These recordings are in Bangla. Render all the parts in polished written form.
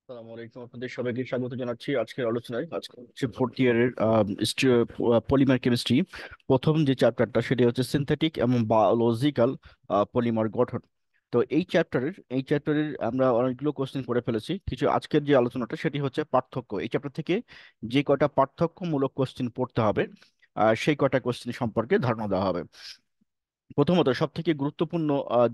আসসালামু আলাইকুম, আপনাদের সবাইকে স্বাগত জানাচ্ছি আজকের আলোচনায়। আজকে হচ্ছে ফোর্থ ইয়ারের পলিমার কেমিস্ট্রি প্রথম যে চ্যাপ্টারটা, সেটি হচ্ছে সিনথেটিক এবং বায়োলজিক্যাল পলিমার গঠন। তো এই চ্যাপ্টারের আমরা অনেকগুলো কোশ্চেন করে ফেলেছি। কিছু আজকের যে আলোচনাটা সেটি হচ্ছে পার্থক্য। এই চ্যাপ্টার থেকে যে কয়টা পার্থক্যমূলক কোশ্চেন পড়তে হবে, সেই কয়টা কোশ্চেন সম্পর্কে ধারণা দেওয়া হবে। প্রথমত সব থেকে গুরুত্বপূর্ণ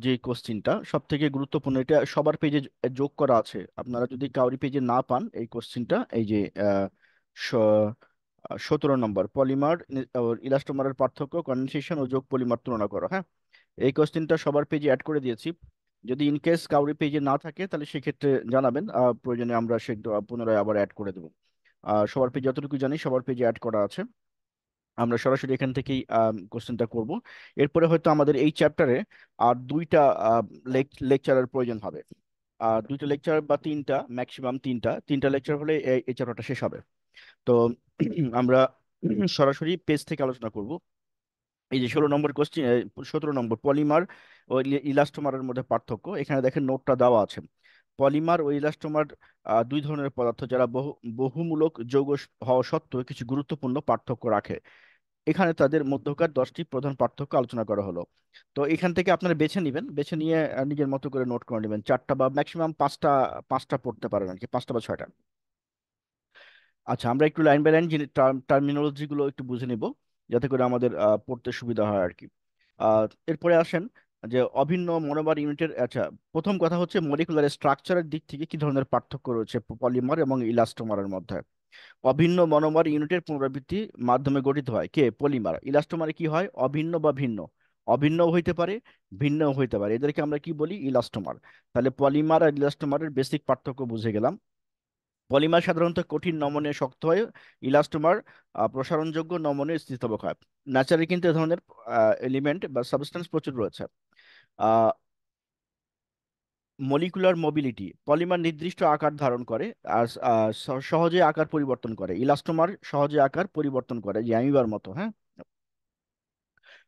যে কোশ্চিনটা, সব থেকে গুরুত্বপূর্ণ, এটা সবার পেজে যোগ করা আছে। আপনারা যদি কাউরি পেজে না পান এই কোশ্চিনটা, এই যে 17 নম্বর পলিমার ইলাস্টোমারের পার্থক্য, কন্ডেনসেশন ও যোগ পলিমার তুলনা করো। হ্যাঁ, এই কোশ্চিনটা সবার পেজে অ্যাড করে দিয়েছি। যদি ইন কেস কাউরি পেজে না থাকে তাহলে সেক্ষেত্রে জানাবেন, প্রয়োজনে আমরা সেটা পুনরায় আবার অ্যাড করে দেবো। সবার পেজে যতটুকু জানি সবার পেজে অ্যাড করা আছে। আমরা সরাসরি এখান থেকেই কোশ্চেনটা করব। এরপরে হয়তো আমাদের এই চ্যাপ্টারে আর দুইটা লেকচারের প্রয়োজন হবে। আর দুইটা লেকচার বা তিনটা, ম্যাক্সিমাম তিনটা তিনটা লেকচার হলে এই চ্যাপ্টারটা শেষ হবে। তো আমরা সরাসরি পেজ থেকে আলোচনা করব। এই যে 16 নম্বর কোশ্চেন, 17 নম্বর পলিমার ও ইলাস্টোমারের মধ্যে পার্থক্য, এখানে দেখেন নোটটা দেওয়া আছে। পলিমার ও ইলাস্টোমার দুই ধরনের পদার্থ যারা বহুমূলক যৌগ হওয়া সত্ত্বেও কিছু গুরুত্বপূর্ণ পার্থক্য রাখে। এখানে তাদের মধ্যকার 10টি প্রধান পার্থক্য আলোচনা করা হলো। তো এখান থেকে আপনারা বেছে নেবেন, বেছে নিয়ে নিজের মতো করে নোট করে নেবেন। চারটা বা ম্যাক্সিমাম পাঁচটা পাঁচটা পড়তে পারেন আর কি, পাঁচটা বা ছয়টা। আচ্ছা, আমরা একটু লাইন বাই লাইন টার্মিনোলজি গুলো একটু বুঝে নিব, যাতে করে আমাদের পড়তে সুবিধা হয় আর কি। এরপরে আসেন যে অভিন্ন মনোমার ইউনিটের। আচ্ছা, প্রথম কথা হচ্ছে মলিকুলার স্ট্রাকচারের দিক থেকে কি ধরনের পার্থক্য রয়েছে পলিমার এবং ইলাস্টোমারের মধ্যে। অভিন্ন মনোমার ইউনিটের পুনরাবৃত্তি মাধ্যমে গঠিত হয় কে? পলিমার। ইলাস্টোমারে কি হয়? অভিন্ন বা ভিন্ন। অভিন্নও হইতে পারে, ভিন্নও হইতে পারে, এদেরকে আমরা কি বলি? ইলাস্টোমার। তাহলে পলিমার আর ইলাস্টোমারের বেসিক পার্থক্য বুঝে গেলাম। পলিমার সাধারণত কঠিন নমনীয় শক্ত হয়। ইলাস্টোমার প্রসারণযোগ্য নমনীয় স্থিতিস্থাপক হয়। ন্যাচারালি কিন্তু এ ধরনের এলিমেন্ট বা সাবস্টেন্স প্রচুর রয়েছে। মলিকুলার মোবিলিটি, পলিমার নির্দিষ্ট আকার ধারণ করে আর সহজে আকার পরিবর্তন করে। ইলাস্টোমার সহজে আকার পরিবর্তন করে, যে অ্যামিবার মতো। হ্যাঁ।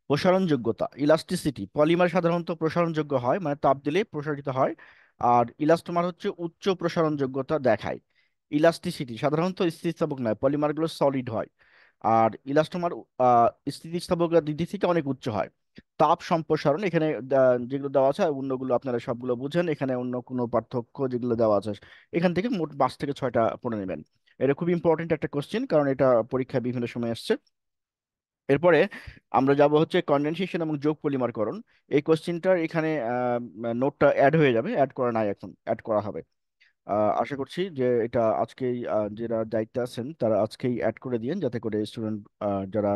প্রসারণযোগ্যতা, ইলাস্টিসিটি, পলিমার সাধারণত প্রসারণযোগ্য হয়, মানে তাপ দিলে প্রসারিত হয়। আর ইলাস্টোমার হচ্ছে উচ্চ প্রসারণযোগ্যতা দেখায়। ইলাস্টিসিটি, সাধারণত স্থিতিস্থাপক নয়, পলিমারগুলো সলিড হয়। আর ইলাস্টোমার স্থিতিস্থাপকতা দিক থেকে অনেক উচ্চ হয়। তাপ সম্প্রসারণ, এখানে যেগুলো দেওয়া আছে অন্যগুলো আপনারা সবগুলো বুঝেন, এখানে অন্য কোনো পার্থক্য যেগুলো দেওয়া আছে এখান থেকে মোট 5 থেকে 6টা পড়ে নেবেন। এটা খুব ইম্পর্টেন্ট একটা কোশ্চেন, কারণ এটা পরীক্ষায় বিভিন্ন সময় আসছে। এরপরে আমরা যাব হচ্ছে কনডেনসেশন এবং যোগ পলিমারকরণ। এই কোশ্চেনটার এখানে নোটটা অ্যাড হয়ে যাবে, অ্যাড করা নাই, এখন অ্যাড করা হবে। আশা করছি যে এটা আজকেই যারা দায়িত্বে আছেন তারা আজকেই অ্যাড করে দিয়েন, যাতে করে স্টুডেন্ট যারা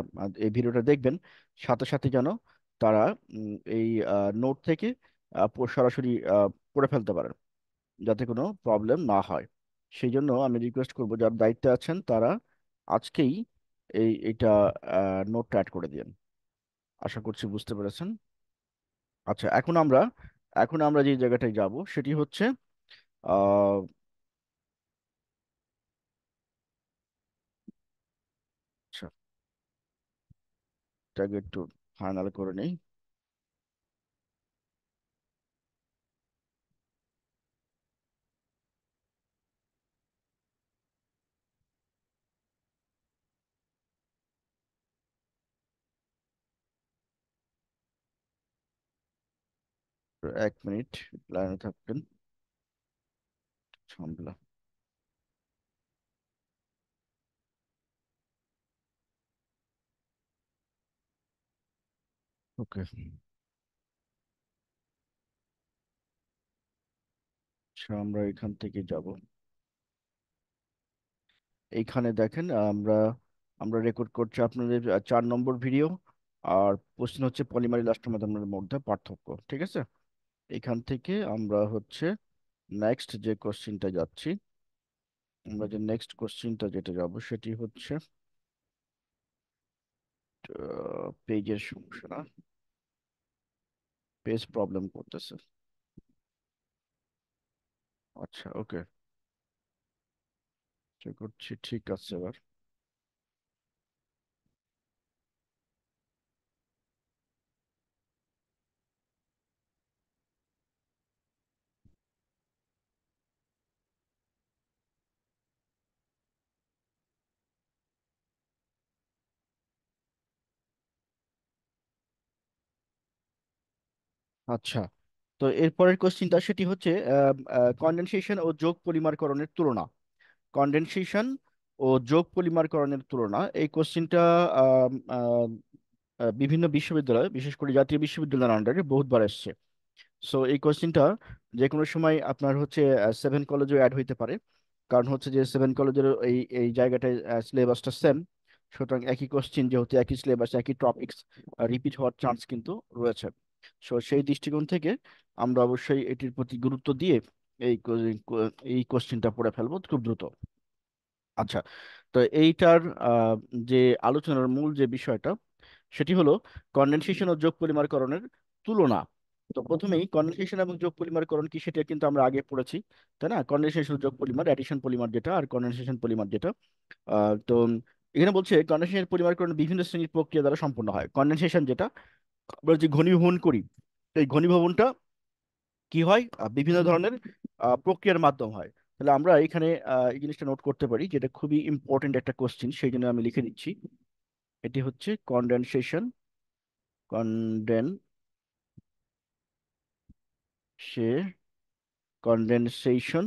এই ভিডিওটা দেখবেন সাথে সাথে যেন তারা এই নোট থেকে সরাসরি পড়ে ফেলতে পারেন, যাতে কোনো প্রবলেম না হয়। সেই জন্য আমি রিকোয়েস্ট করবো যারা দায়িত্বে আছেন তারা আজকেই এইটা নোটটা অ্যাড করে দিন। আশা করছি বুঝতে পেরেছেন। আচ্ছা, এখন আমরা যে জায়গাটায় যাব সেটি হচ্ছে আহ আচ্ছা, এটাকে একটু ফাইনাল করে নেই। 1 মিনিট লাইনে থাকবেন। ঝামেলা। ওকে। আচ্ছা, আমরা এখান থেকে যাব। এইখানে দেখেন, আমরা আমরা রেকর্ড করছি আপনাদের 4 নম্বর ভিডিও। আর কোশ্চেন হচ্ছে পলিমার ইলাস্টোমারের মধ্যে পার্থক্য। ঠিক আছে, এখান থেকে আমরা হচ্ছে নেক্সট যে কোশ্চেনটা যাচ্ছি। আমরা যে নেক্সট কোশ্চেনটা যেটা যাব সেটি হচ্ছে পেজের সমস্যা না, পেজ প্রবলেম করতেছে। আচ্ছা, ওকে, চেক করছি, ঠিক আছে এবার। আচ্ছা, তো এরপরের কোশ্চিনটা সেটি হচ্ছে কনডেনসেশন ও যোগ পলিমারকরণের তুলনা। কনডেনসেশন ও যোগ পলিমারকরণের তুলনা, এই কোশ্চিনটা বিভিন্ন বিশ্ববিদ্যালয়, বিশেষ করে জাতীয় বিশ্ববিদ্যালয়ের আন্ডারে বহুতবার এসছে। সো এই কোশ্চিনটা যে কোনো সময় আপনার হচ্ছে সেভেন কলেজেও অ্যাড হইতে পারে, কারণ হচ্ছে যে সেভেন কলেজের এই এই জায়গাটায় সিলেবাসটা সেম। সুতরাং একই কোশ্চিন যেহেতু একই সিলেবাস একই টপিকস, রিপিট হওয়ার চান্স কিন্তু রয়েছে। সো সেই দৃষ্টিকোণ থেকে আমরা অবশ্যই এটির প্রতি গুরুত্ব দিয়ে এই এই কোশ্চিনটা পড়ে ফেলবো খুব দ্রুত। আচ্ছা, তো এইটার আহ, যে আলোচনার মূল যে বিষয়টা সেটি হলো কনডেনসেশন ও যোগ পলিমারকরণের তুলনা। তো প্রথমেই কনডেনসেশন এবং যোগ পলিমারকরণ কি সেটা কিন্তু আমরা আগে পড়েছি, তাই না? কনডেনসেশন যোগ পলিমার, অ্যাডিশন পলিমার যেটা আর কনডেনসেশন পলিমার যেটা। তো এখানে বলছে কনডেনসেশন পলিমারকরণ বিভিন্ন শ্রেণীর প্রক্রিয়া দ্বারা সম্পন্ন হয়। কনডেনসেশন যেটা আমরা যে ঘনীভবন করি, এই ঘনীভবনটা কি হয় বিভিন্ন ধরনের প্রক্রিয়ার মাধ্যম হয়। তাহলে আমরা এখানে এই জিনিসটা নোট করতে পারি, যেটা খুবই ইম্পর্টেন্ট একটা কোশ্চিন, সেই জন্য আমি লিখে দিচ্ছি। এটি হচ্ছে কনডেনসেশন, কনডেনসে কনডেনসেশন,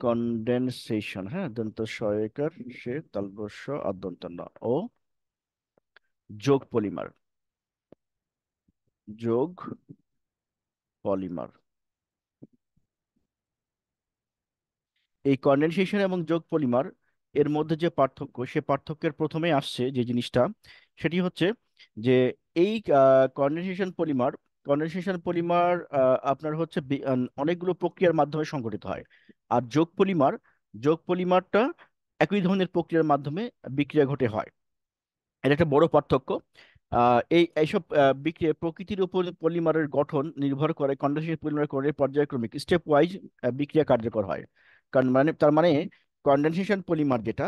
কনডেনসেশন, হ্যাঁ, দন্ত সহায়িকার সে তালব্য আদ্যন্ত ন ও যোগ পলিমার, যোগ পলিমার। এই কনডেনসেশন এবং যোগ পলিমার এর মধ্যে যে পার্থক্য, সে পার্থক্যের প্রথমে আসছে যে জিনিসটা সেটি হচ্ছে যে এই কনডেনসেশন পলিমার, কনডেনসেশন পলিমার আপনার হচ্ছে অনেকগুলো প্রক্রিয়ার মাধ্যমে সংগঠিত হয়। আর যোগ পলিমার, যোগ পলিমারটা একই ধরনের প্রক্রিয়ার মাধ্যমে বিক্রিয়া ঘটে হয়। এটা একটা বড় পার্থক্য। এইসব বিক্রিয়া প্রকৃতির উপর পলিমারের গঠন নির্ভর করে কন্ডেনসেশন পলিমারকরণের পর্যায়ক্রমিক স্টেপ ওয়াইজ বিক্রিয়া কার্যকর হয়। কারণ মানে তার মানে কন্ডেনসেশন পলিমার যেটা,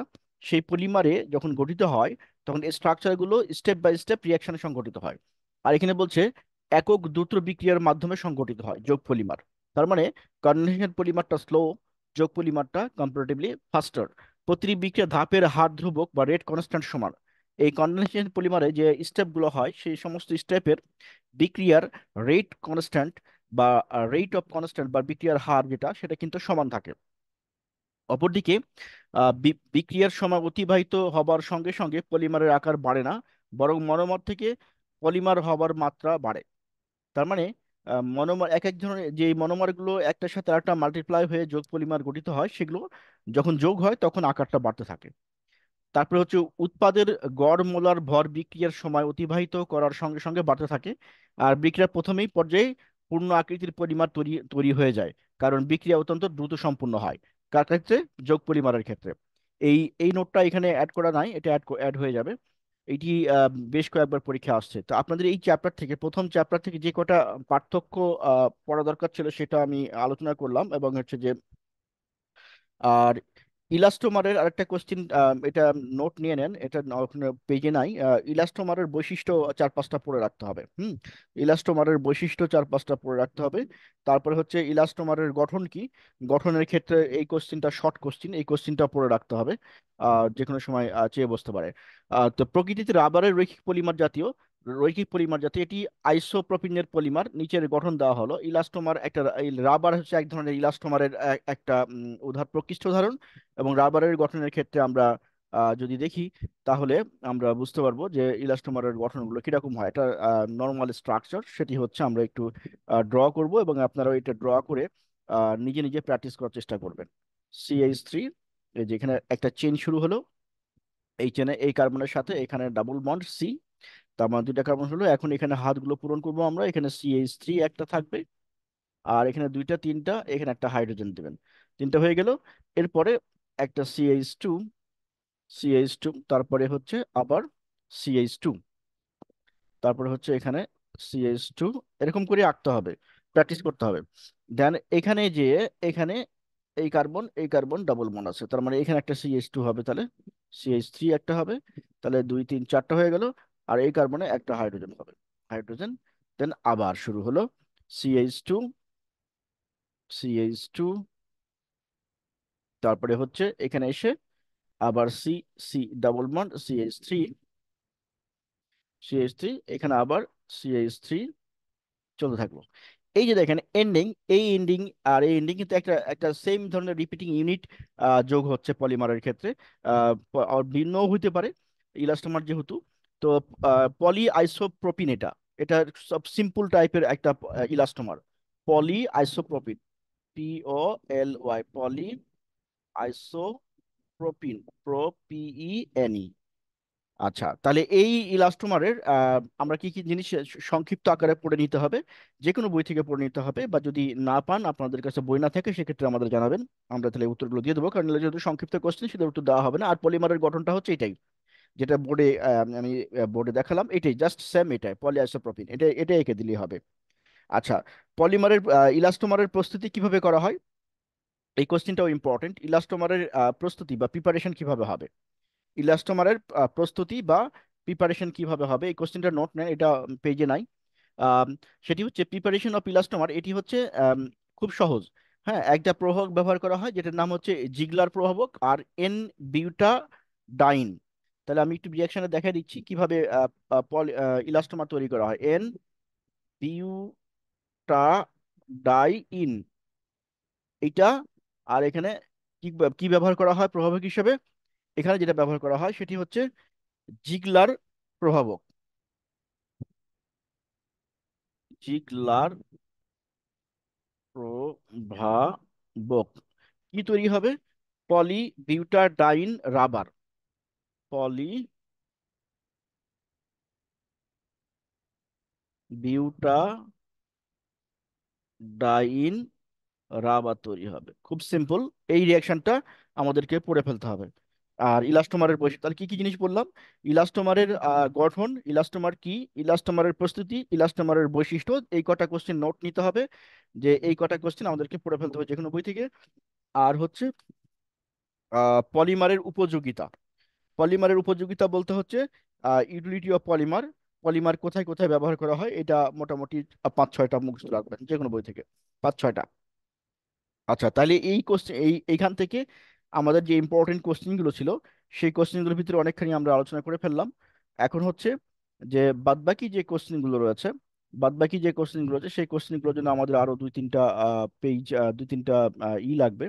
সেই পলিমারে যখন গঠিত হয় তখন এই স্ট্রাকচারগুলো স্টেপ বাই স্টেপ রিয়াকশনে সংঘটিত হয়। আর এখানে বলছে একক দ্রুত বিক্রিয়ার মাধ্যমে সংঘটিত হয় যোগ পলিমার। তার মানে কন্ডেনসেশন পলিমারটা স্লো, যোগ পলিমারটা কম্পারেটিভলি ফাস্টার। প্রতিটি বিক্রিয়া ধাপের হার ধ্রুবক বা রেট কনস্ট্যান্ট সমান। এই কনডেনসেশন পলিমারে যে স্টেপগুলো হয় সেই সমস্ত স্টেপের বিক্রিয়ার রেট কনস্ট্যান্ট বা রেট অফ কনস্ট্যান্ট বা বিক্রিয়ার হার যেটা সেটা কিন্তু সমান থাকে। অপরদিকে বিক্রিয়ার সময় অতিবাহিত হবার সঙ্গে সঙ্গে পলিমারের আকার বাড়ে না, বরং মনোমর থেকে পলিমার হবার মাত্রা বাড়ে। তার মানে মনোমার এক এক ধরনের যে মনোমারগুলো একটার সাথে আরেকটা মাল্টিপ্লাই হয়ে যোগ পলিমার গঠিত হয়, সেগুলো যখন যোগ হয় তখন আকারটা বাড়তে থাকে। তারপরে হচ্ছে উৎপাদের গড় মোলার ভর বিক্রিয়ার সময় অতিবাহিত করার সঙ্গে সঙ্গে বাড়তে থাকে। আর বিক্রিয়ার প্রথমেই পর্যায়ে পূর্ণ আকৃতির পলিমার তৈরি তৈরি হয়ে যায়, কারণ বিক্রিয়া অত্যন্ত দ্রুত সম্পূর্ণ হয়। কার ক্ষেত্রে? যোগ পলিমারের ক্ষেত্রে। এই এই নোটটা এখানে অ্যাড করা নাই, এটা অ্যাড হয়ে যাবে। এটি বেশ কয়েকবার পরীক্ষা আসছে। তো আপনাদের এই চ্যাপ্টার থেকে, প্রথম চ্যাপ্টার থেকে যে কটা পার্থক্য পড়া দরকার ছিল সেটা আমি আলোচনা করলাম, এবং হচ্ছে যে আর ইলাস্টোমারের আরেকটা কোশ্চিন, এটা নোট নিয়ে নেন, এটা পেজে নাই। ইলাস্টোমারের বৈশিষ্ট্য চার পাঁচটা পড়ে রাখতে হবে। ইলাস্টোমারের বৈশিষ্ট্য চার পাঁচটা পড়ে রাখতে হবে। তারপরে হচ্ছে ইলাস্টোমারের গঠন কি, গঠনের ক্ষেত্রে এই কোশ্চিনটা শর্ট কোশ্চিন, এই কোশ্চিনটা পড়ে রাখতে হবে। যে কোনো সময় চেয়ে বসতে পারে। তো প্রকৃতিতে রাবারের রৈখিক পলিমার জাতীয়, রৈখিক পলিমার জাতীয় এটি আইসোপ্রোপিনের পলিমার। নিচের গঠন দেওয়া হলো। ইলাস্টোমার একটা, এই রাবার হচ্ছে এক ধরনের ইলাস্টোমারের একটা প্রকৃষ্ট উদাহরণ। এবং রাবারের গঠনের ক্ষেত্রে আমরা যদি দেখি তাহলে আমরা বুঝতে পারবো যে ইলাস্টোমারের গঠনগুলো কিরকম হয়। এটা নর্মাল স্ট্রাকচার, সেটি হচ্ছে আমরা একটু ড্র করব, এবং আপনারা এটা ড্র করে নিজে নিজে প্র্যাকটিস করার চেষ্টা করবেন। CH3, এই যে এখানে একটা চেন শুরু হলো, এই চেনে এই কার্বনের সাথে এখানে ডাবল বন্ড সি, তার মানে দুইটা কার্বন হলো। এখন এখানে হাতগুলো পূরণ করবো আমরা, এখানে CH3 একটা থাকবে, আর এখানে দুইটা তিনটা, এখানে একটা হাইড্রোজেন দেবেন, তিনটা হয়ে গেল। এরপরে একটা CH2, CH2, তারপরে হচ্ছে আবার CH2, তারপরে হচ্ছে এখানে CH2, এরকম করে আঁকতে হবে, প্র্যাকটিস করতে হবে। দেন এখানে যে এখানে এই কার্বন ডাবল বন্ড আছে, তার মানে এখানে একটা CH2 হবে, তাহলে CH3 একটা হবে, তাহলে দুই তিন চারটা হয়ে গেল। আর এই কার্বনে একটা হাইড্রোজেন হবে, হাইড্রোজেন। দেন আবার শুরু হলো CH2, CH2, তারপরে হচ্ছে এখানে এসে আবার C, C double bond CH3, CH3, এখানে আবার CH3 চলতে থাকলো। এই যে দেখেন এন্ডিং, এই এন্ডিং আর এই এন্ডিং কিন্তু একটা একটা সেম ধরনের রিপিটিং ইউনিট যোগ হচ্ছে পলিমারের ক্ষেত্রে। আর ভিন্নও হইতে পারে ইলাস্টোমার যেহেতু। তো পলি আইসোপ্রোপিন, এটা এটা সব সিম্পল টাইপের একটা ইলাস্টোমার। পলি আইসোপ্রোপিন, POLY, পলি আইসোপ্রোপিন, PENE। আচ্ছা, তাহলে এই ইলাস্টোমারের আমরা কি কি জিনিস সংক্ষিপ্ত আকারে পড়ে নিতে হবে, যে কোনো বই থেকে পড়ে নিতে হবে, বা যদি না পান, আপনাদের কাছে বই না থাকে, সেক্ষেত্রে আমাদের জানাবেন। আমরা তাহলে উত্তরগুলো দিয়ে দেবো, কারণ এগুলো যেহেতু সংক্ষিপ্ত কোশ্চেন, সেটার উত্তর দেওয়া হবে না। আর পলিমারের গঠনটা হচ্ছে এটাই, যেটা বোর্ডে আমি বোর্ডে দেখালাম, এটাই জাস্ট সেম, এটাই পলিআইসোপ্রোপিন, এটা এঁকে দিলেই হবে। আচ্ছা, পলিমারের ইলাস্টোমারের প্রস্তুতি কিভাবে করা হয়, এই কোশ্চেনটাও ইম্পর্টেন্ট। ইলাস্টোমারের প্রস্তুতি বা প্রিপারেশন কিভাবে হবে, ইলাস্টোমারের প্রস্তুতি বা প্রিপারেশন কিভাবে হবে, এই কোশ্চেনটা নোট নেন, এটা পেজে নাই। আম, সেটি হচ্ছে প্রিপারেশন অফ ইলাস্টোমার, এটি হচ্ছে খুব সহজ। হ্যাঁ, একটা প্রভাবক ব্যবহার করা হয় যেটার নাম হচ্ছে জিগলার প্রভাবক, আর এন বিউটাডাইন। তাহলে আমি একটু রিয়াকশনে দেখা দিচ্ছি কিভাবে ইলাস্টোমার তৈরি করা হয়। এন বিউটাডাইন, এটা। আর এখানে কি কি ব্যবহার করা হয় প্রভাবক হিসেবে, এখানে যেটা ব্যবহার করা হয় সেটি হচ্ছে জিগলার প্রভাবক। জিগলার প্রভাবক কি তৈরি হবে, পলি বিউটাডাইন রাবার, পলি বিউটাডাইন রাবার তৈরি হবে। খুব সিম্পল, এই রিয়াকশনটা আমাদেরকে পড়ে ফেলতে হবে। আর ইলাস্টোমারের বৈশিষ্ট্য, তাহলে কি কি জিনিস বললাম, ইলাস্টোমারের গঠন, ইলাস্টোমার কি, ইলাস্টোমারের প্রস্তুতি, ইলাস্টোমারের বৈশিষ্ট্য, এই কটা কোশ্চেন নোট নিতে হবে, যে এই কটা কোশ্চেন আমাদেরকে পড়ে ফেলতে হবে যে কোনো বই থেকে। আর হচ্ছে পলিমারের উপযোগিতা, পলিমারের উপযোগিতা বলতে হচ্ছে ইউটিলিটি অফ পলিমার, পলিমার কোথায় কোথায় ব্যবহার করা হয়, এটা মোটামুটি 5-6টা মুখস্থ রাখবেন যে কোনো বই থেকে, 5-6টা। আচ্ছা, তাহলে এই কোশ্চেন, এইখান থেকে আমাদের যে ইম্পর্টেন্ট কোশ্চেনগুলো ছিল, সেই কোশ্চেনগুলোর ভিতরে অনেকখানি আমরা আলোচনা করে ফেললাম। এখন হচ্ছে যে বাদবাকি যে কোশ্চেনগুলো রয়েছে, বাদবাকি যে কোশ্চেনগুলো রয়েছে, সেই কোশ্চেনগুলোর জন্য আমাদের আরো 2-3টা পেজ, 2-3টা লাগবে।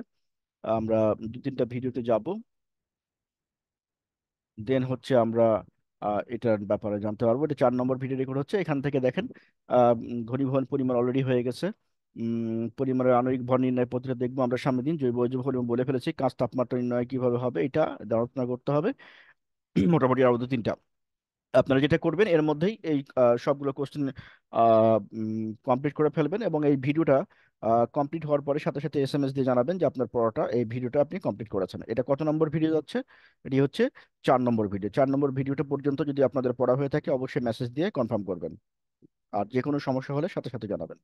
আমরা 2-3টা ভিডিওতে যাব, দেন হচ্ছে আমরা এটার ব্যাপারে জানতে পারবো। এটা 4 নম্বর ভিডিও রেকর্ড হচ্ছে, এখান থেকে দেখেন ঘনীভবন পরিমাণ অলরেডি হয়ে গেছে। পরিমাণের আণবিক ভর নির্ণয় পদ্ধতি দেখবো আমরা সামনের দিন। জৈব অজৈব পরিমাণ বলে ফেলেছি, কাঁচ তাপমাত্রা নির্ণয় কিভাবে হবে এটা আলোচনা করতে হবে। মোটামুটি আরো 2-3টা আপনারা যেটা করবেন, এর মধ্যেই এই সবগুলো কোশ্চেন কমপ্লিট করে ফেলবেন, এবং এই ভিডিওটা কমপ্লিট হওয়ার পরে সাথে সাথে SMS দিয়ে জানাবেন যে আপনার পড়াটা, এই ভিডিওটা আপনি কমপ্লিট করেছেন। এটা কত নম্বর ভিডিও যাচ্ছে, এটি হচ্ছে 4 নম্বর ভিডিও। 4 নম্বর ভিডিওটা পর্যন্ত যদি আপনাদের পড়া হয়ে থাকে, অবশ্যই মেসেজ দিয়ে কনফার্ম করবেন। আর যে কোনো সমস্যা হলে সাথে সাথে জানাবেন।